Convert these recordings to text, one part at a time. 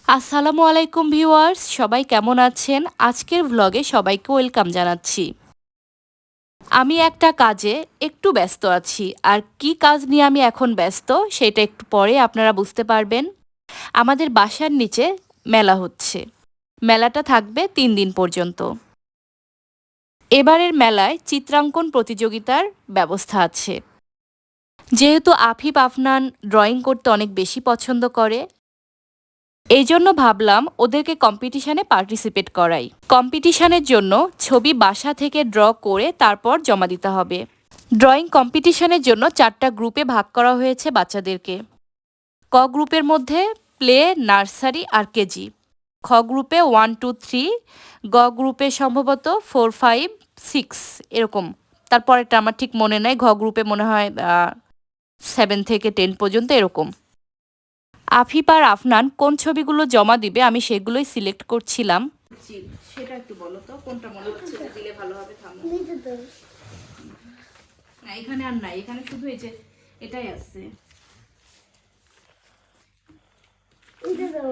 আসসালামু আলাইকুম ভিউয়ার্স, সবাই কেমন আছেন? আজকের ভ্লগে সবাইকে ওয়েলকাম জানাচ্ছি। আমি একটা কাজে একটু ব্যস্ত আছি। আর কি কাজ নিয়ে আমি এখন ব্যস্ত সেটা একটু পরে আপনারা বুঝতে পারবেন। আমাদের বাসার নিচে মেলা হচ্ছে। মেলাটা থাকবে ৩ দিন পর্যন্ত। এবারের মেলায় চিত্রাঙ্কন প্রতিযোগিতার ব্যবস্থা আছে। যেহেতু আফিফ আফনান ড্রয়িং করতে অনেক বেশি পছন্দ করে, এই জন্য ভাবলাম ওদেরকে কম্পিটিশনে পার্টিসিপেট করাই। কম্পিটিশনের জন্য ছবি বাসা থেকে ড্র করে তারপর জমা দিতে হবে। ড্রয়িং কম্পিটিশনের জন্য 4টা গ্রুপে ভাগ করা হয়েছে বাচ্চাদেরকে। ক গ্রুপের মধ্যে প্লে, নার্সারি আর কেজি। খ গ্রুপে 1, 2, 3, গ গ্রুপে সম্ভবত 4, 5, 6 এরকম। তারপরেরটা আমার ঠিক মনে নাই। ঘ গ্রুপে মনে হয় 7 থেকে 10 পর্যন্ত এরকম। আফিফ আর আফনান কোন ছবিগুলো জমা দিবে আমি সেগুলোই সিলেক্ট করছিলাম। সেটা একটু বলো তো, কোনটা মনে হচ্ছে এটা দিলে ভালো হবে? থামো, না এখানে আর নাই, এখানে শুধু এই যে এটাই আছে।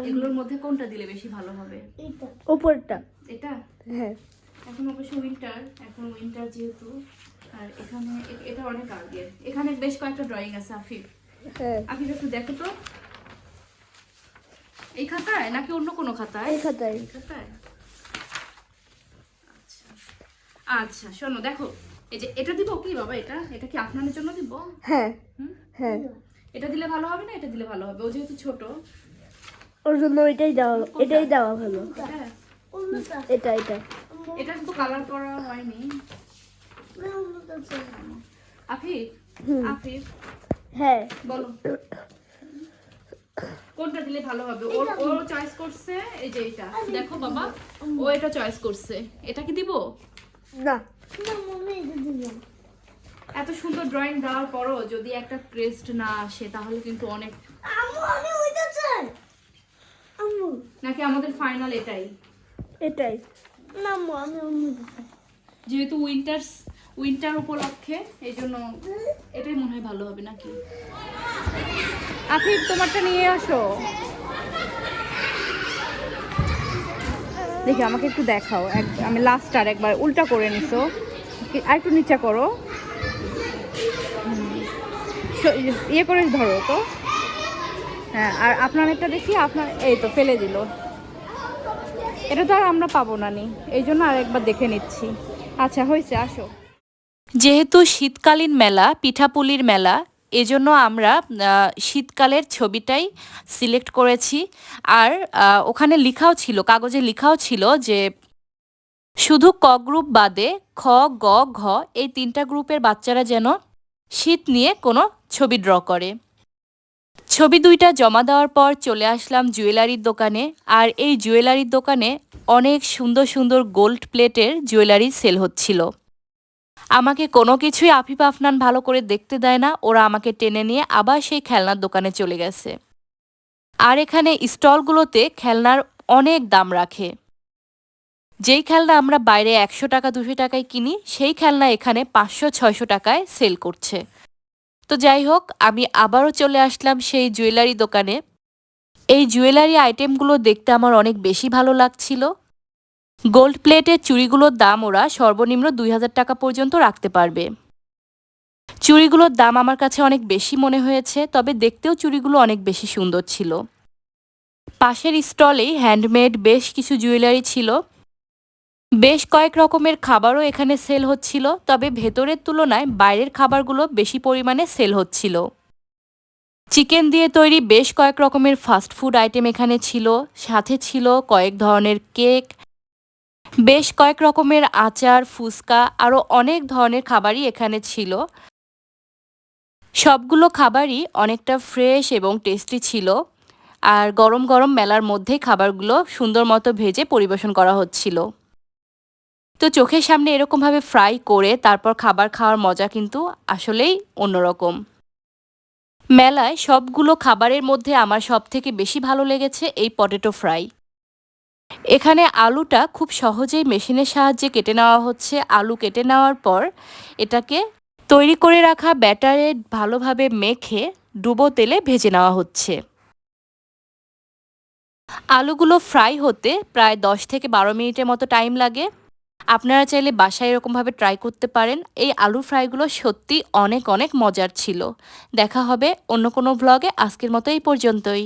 এগুলোর মধ্যে কোনটা দিলে বেশি ভালো হবে? এটা, উপরটা। এটা? হ্যাঁ। এখন অবশ্য উইন্টার, এখন উইন্টার যেহেতু, আর এখানে এটা অনেক আগের। এখানে বেশ কয়েকটা ড্রয়িং আছে আফিফ। হ্যাঁ। আফিফ একটু দেখো তো, এই খাতায় নাকি অন্য কোনো খাতায়? এই খাতায়। এই খাতায়। আচ্ছা আচ্ছা, শোনো দেখো, এই যে এটা দিব কি বাবা? এটা এটা কি আপনাদের জন্য দিব? হ্যাঁ হ্যাঁ। এটা দিলে ভালো হবে না এটা দিলে ভালো হবে? ও যেহেতু ছোট, ওর জন্য এটাই দেওয়া ভালো। এটা এটা এটা শুধু কালার করা হয়নি। আফিফ, আফিফ হ্যাঁ বলো কোনটা দিলে ভালো হবে? ও চয়েস করছে এই যে এটা। দেখো বাবা, ও এটা চয়েস করছে। এটা কি দিব? না না মম্মি, এটা দিব। এত সুন্দর ড্রয়িং দেওয়ার পরও যদি একটা ক্রেস্ট না আসে তাহলে কিন্তু অনেক। আম্মু আমি ওইটা চাই। আম্মু নাকি আমাদের ফাইনাল এটাই? এটাই। না আম্মু আমি অন্যটা চাই। যেহেতু উইন্টার উপলক্ষে এই জন্য এটাই মনে হয় ভালো হবে নাকি? আফিফ তোমারটা নিয়ে আসো। দেখি আমাকে একটু দেখাও। আমি লাস্ট আর একবার উল্টা করে নিছো, আর একটু নিচে করো, ইয়ে করে ধরো তো। হ্যাঁ, আর আপনার একটা দেখি, আপনার এই তো ফেলে দিল। এটা তো আর আমরা পাবো না নি, এই জন্য আর একবার দেখে নিচ্ছি। আচ্ছা হয়েছে, আসো। যেহেতু শীতকালীন মেলা, পিঠাপুলির মেলা, এজন্য আমরা শীতকালের ছবিটাই সিলেক্ট করেছি। আর ওখানে লেখাও ছিল, কাগজে লেখাও ছিল যে শুধু ক গ্রুপ বাদে খ, গ, ঘ এই 3টা গ্রুপের বাচ্চারা যেন শীত নিয়ে কোনো ছবি ড্র করে। ছবি 2টা জমা দেওয়ার পর চলে আসলাম জুয়েলারির দোকানে। আর এই জুয়েলারির দোকানে অনেক সুন্দর সুন্দর গোল্ড প্লেটের জুয়েলারি সেল হচ্ছিল। আমাকে কোনো কিছুই আফিফ আফনান ভালো করে দেখতে দেয় না, ওরা আমাকে টেনে নিয়ে আবার সেই খেলনার দোকানে চলে গেছে। আর এখানে স্টলগুলোতে খেলনার অনেক দাম রাখে। যেই খেলনা আমরা বাইরে 100 টাকা 200 টাকায় কিনি, সেই খেলনা এখানে 500-600 টাকায় সেল করছে। তো যাই হোক, আমি আবারও চলে আসলাম সেই জুয়েলারি দোকানে। এই জুয়েলারি আইটেমগুলো দেখতে আমার অনেক বেশি ভালো লাগছিল। গোল্ড প্লেটের চুড়িগুলোর দাম ওরা সর্বনিম্ন 2000 টাকা পর্যন্ত রাখতে পারবে। চুড়িগুলোর দাম আমার কাছে অনেক বেশি মনে হয়েছে, তবে দেখতেও চুড়িগুলো অনেক বেশি সুন্দর ছিল। পাশের স্টলেই হ্যান্ডমেড বেশ কিছু জুয়েলারি ছিল। বেশ কয়েক রকমের খাবারও এখানে সেল হচ্ছিল, তবে ভেতরের তুলনায় বাইরের খাবারগুলো বেশি পরিমাণে সেল হচ্ছিল। চিকেন দিয়ে তৈরি বেশ কয়েক রকমের ফাস্ট ফুড আইটেম এখানে ছিল, সাথে ছিল কয়েক ধরনের কেক, বেশ কয়েক রকমের আচার, ফুচকা, আরও অনেক ধরনের খাবারই এখানে ছিল। সবগুলো খাবারই অনেকটা ফ্রেশ এবং টেস্টি ছিল। আর গরম গরম মেলার মধ্যেই খাবারগুলো সুন্দর মতো ভেজে পরিবেশন করা হচ্ছিল। তো চোখের সামনে এরকমভাবে ফ্রাই করে তারপর খাবার খাওয়ার মজা কিন্তু আসলেই অন্যরকম। মেলায় সবগুলো খাবারের মধ্যে আমার সবথেকে বেশি ভালো লেগেছে এই পটেটো ফ্রাই। এখানে আলুটা খুব সহজেই মেশিনের সাহায্যে কেটে নেওয়া হচ্ছে। আলু কেটে নেওয়ার পর এটাকে তৈরি করে রাখা ব্যাটারে ভালোভাবে মেখে ডুবো তেলে ভেজে নেওয়া হচ্ছে। আলুগুলো ফ্রাই হতে প্রায় 10 থেকে 12 মিনিটের মতো টাইম লাগে। আপনারা চাইলে বাসায় এরকমভাবে ট্রাই করতে পারেন। এই আলু ফ্রাইগুলো সত্যি অনেক অনেক মজার ছিল। দেখা হবে অন্য কোনো ভ্লগে। আজকের মতো এই পর্যন্তই।